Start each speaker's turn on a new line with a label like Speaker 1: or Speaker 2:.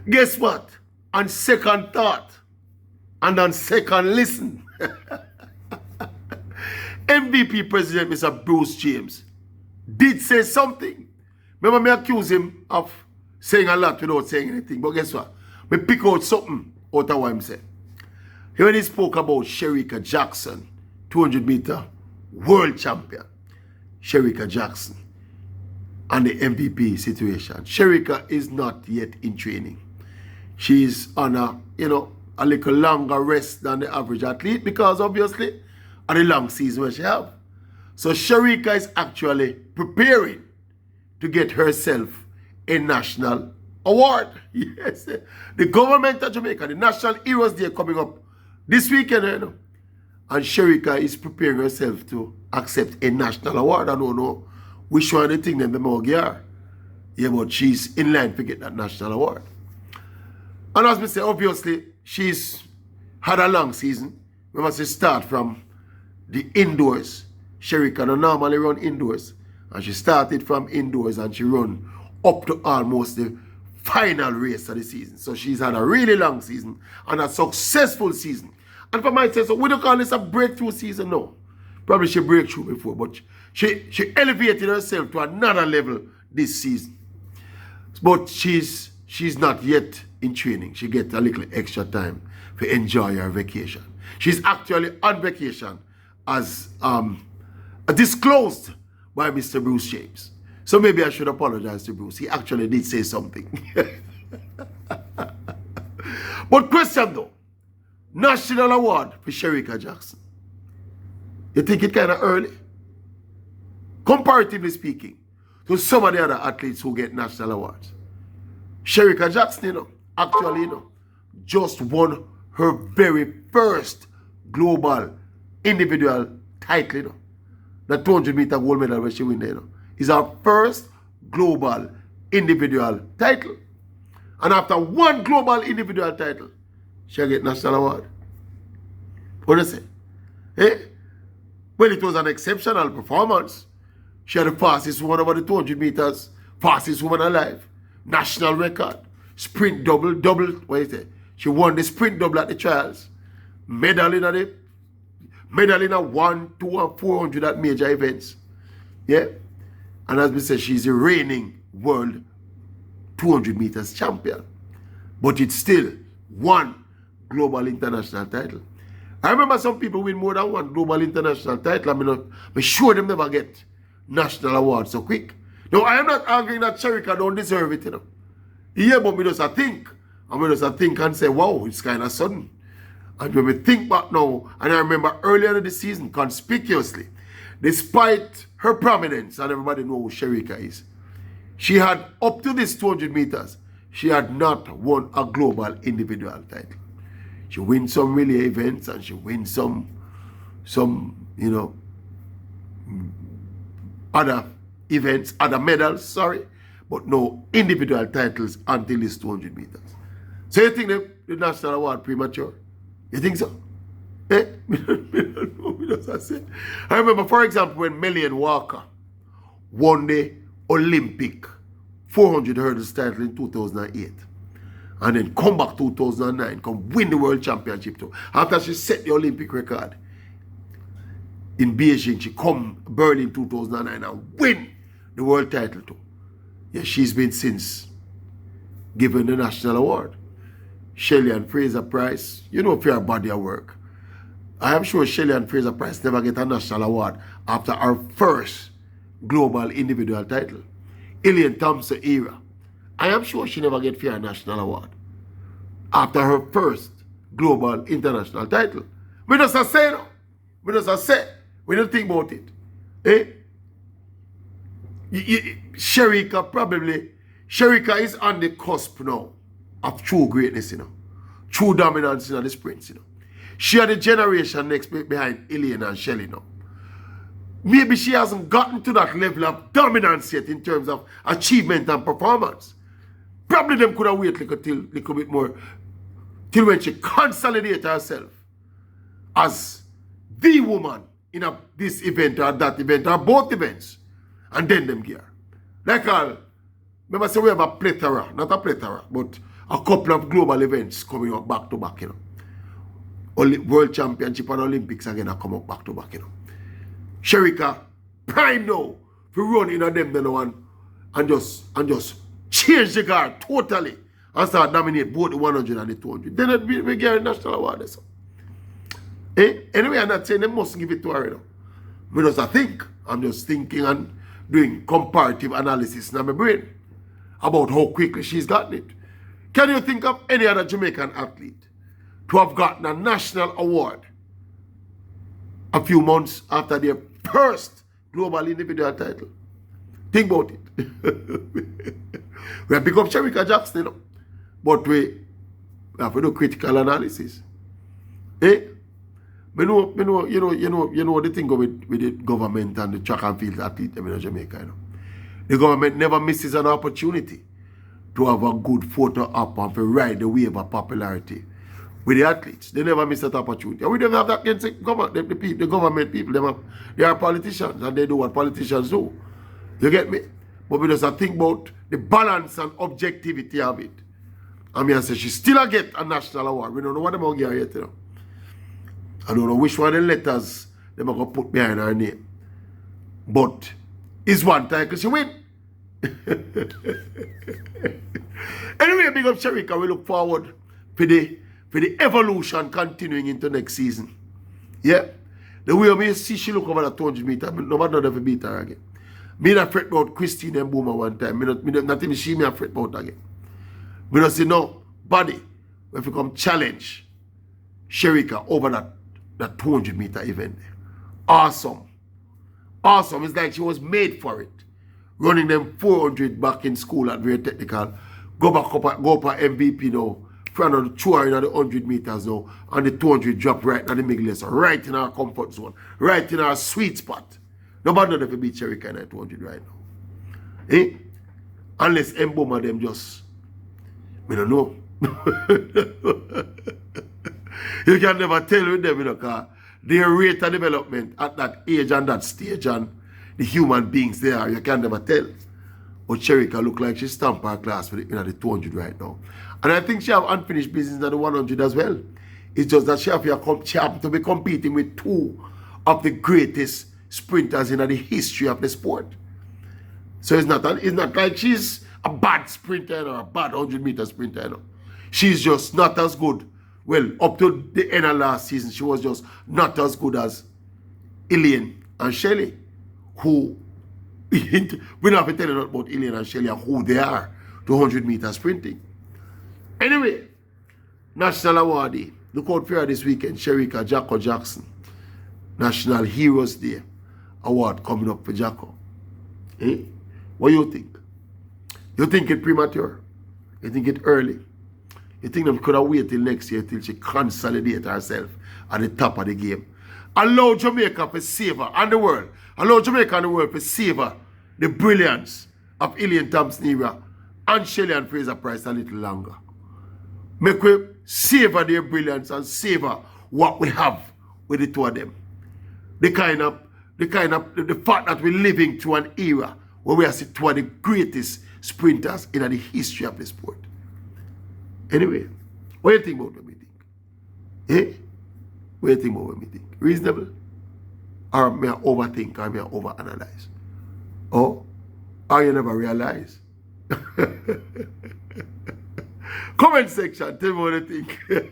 Speaker 1: Guess what? On second thought and on second listen, MVP President Mr. Bruce James did say something. Remember me accuse him of saying a lot without saying anything. But guess what? Me pick out something out of what him said. When he spoke about Shericka Jackson, 200-meter world champion. Shericka Jackson and the MVP situation. Shericka is not yet in training. She's on a little longer rest than the average athlete because obviously of the long season she have. So Shericka is actually preparing to get herself a national award. Yes, the government of Jamaica, the National Heroes Day coming up this weekend, and Shericka is preparing herself to accept a national award. I don't know which one they think them more gear. Yeah, but she's in line to get that national award. And as we say, obviously, she's had a long season. We must start from the indoors. Shericka don't normally run indoors. And she started from indoors and she run up to almost the final race of the season. So she's had a really long season and a successful season. And for myself, so we don't call this a breakthrough season now. Probably she break through before, but she elevated herself to another level this season. But she's not yet in training. She gets a little extra time to enjoy her vacation. She's actually on vacation as disclosed by Mr. Bruce James. So maybe I should apologize to Bruce. He actually did say something. But question though, national award for Shericka Jackson. You think it kind of early? Comparatively speaking, to some of the other athletes who get national awards. Shericka Jackson, actually, just won her very first global individual title, the 200-meter gold medal where she win there, is her first global individual title. And after one global individual title, she'll get national award. What do you say? Eh? Well, it was an exceptional performance. She had the fastest woman over the 200 meters, fastest woman alive, national record, sprint double, what is it? She won the sprint double at the trials, medal in a 1, 2, and 400 at major events. Yeah? And as we said, she's the reigning world 200 meters champion. But it's still one global international title. I remember some people win more than one global international title. I'm sure them never get national awards so quick. Now, I am not arguing that Shericka don't deserve it, Yeah, but we just think. And we just think and say, wow, it's kind of sudden. And when we think back now, and I remember earlier in the season, conspicuously, despite her prominence, and everybody knows who Shericka is, she had, up to this 200 meters, she had not won a global individual title. She wins some relay events and she wins some other events, other medals, sorry, but no individual titles until this 200 meters. So you think the national award premature? You think so? Eh? I remember, for example, when Melian Walker won the Olympic 400 hurdles title in 2008. And then come back 2009, come win the world championship too. After she set the Olympic record in Beijing, she come Berlin 2009 and win the world title too. Yeah, she's been since given the national award. Shelley and Fraser Price, for her body of work. I am sure Shelley and Fraser Price never get a national award after our first global individual title. Elaine Thompson era. I am sure she never get a national award after her first global international title. We just say no. We just say. We don't think about it. Eh? Shericka is on the cusp now of true greatness, true dominance in the sprints, She had a generation next behind Elaine and Shelley now. Maybe she hasn't gotten to that level of dominance yet in terms of achievement and performance. Probably them could have waited a little bit more till when she consolidated herself as the woman in this event or that event or both events. And then them gear. Like all Remember, say we have a plethora, not a plethora, but a couple of global events coming up back to back, you know. World Championship and Olympics again are come up back to back, you know. Shericka, prime now, for run in a them then one and just change the guard totally and start dominate both the 100 and the 200. Then we get a national award. So. Anyway, I'm not saying they must give it to her, you know. But just I think, I'm just thinking and doing comparative analysis in my brain about how quickly she's gotten it. Can you think of any other Jamaican athlete to have gotten a national award a few months after their first global individual title? Think about it. We have become Shericka Jackson, you know, but we have to do critical analysis. You know the thing with the government and the track and field athlete in Jamaica, you know. The government never misses an opportunity to have a good photo up and to ride the wave of popularity with the athletes. They never miss that opportunity. And we don't have that against the government people. They are politicians and they do what politicians do. You get me? But we just think about the balance and objectivity of it. And I say she still get a national award. We don't know what they're going to get yet, you know. I don't know which one of the letters they're going to put behind her name. But it's one title she win. Anyway, big up Shericka. We look forward for the evolution continuing into next season. Yeah? The way we see she look over the 200 meter, nobody not ever beat her again. Me not fret about Christine and Boomer one time. Not even she me fret about again. We don't say no, body, if we come challenge Shericka over that 200 meter event. Awesome. Awesome. It's like she was made for it. Running them 400 back in school at very technical. Go up MVP now. Friend of the 200 and the 100 meters now. And the 200 drop right in the middle lesson. Right in our comfort zone. Right in our sweet spot. Nobody knows if we beat Shericka in that 200 right now. Unless Mboma them just, we don't know. You can never tell with them, you know, because their rate of development at that age and that stage and the human beings they are, you can never tell. But Shericka look like she stamped her class with the 200 right now. And I think she have unfinished business at the 100 as well. It's just that she have to be competing with two of the greatest sprinters in the history of the sport. So it's not like she's a bad sprinter or a bad 100 meter sprinter. You know. She's just not as good. Well, up to the end of last season, she was just not as good as Elaine and Shelley, who, we don't have to tell you about Elaine and Shelley and who they are to 100 meter sprinting. Anyway, National Awardee. Look out for her this weekend, Shericka Jacko Jackson. National Heroes Day award coming up for Jacko. What do you think? You think it premature? You think it early? You think them could have waited till next year till she consolidate herself at the top of the game? Allow Jamaica to savor and the world. Allow Jamaica and the world to savor the brilliance of Elaine Thompson-Era and Shelley and Fraser Price a little longer. Make we savor their brilliance and savor what we have with the two of them. The fact that we're living through an era where we are two of the greatest sprinters in the history of the sport. Anyway, what do you think about what we think? What do you think about what we think? Reasonable? Or may I overthink or may I overanalyze? Or you never realize? Comment section, tell me what you think.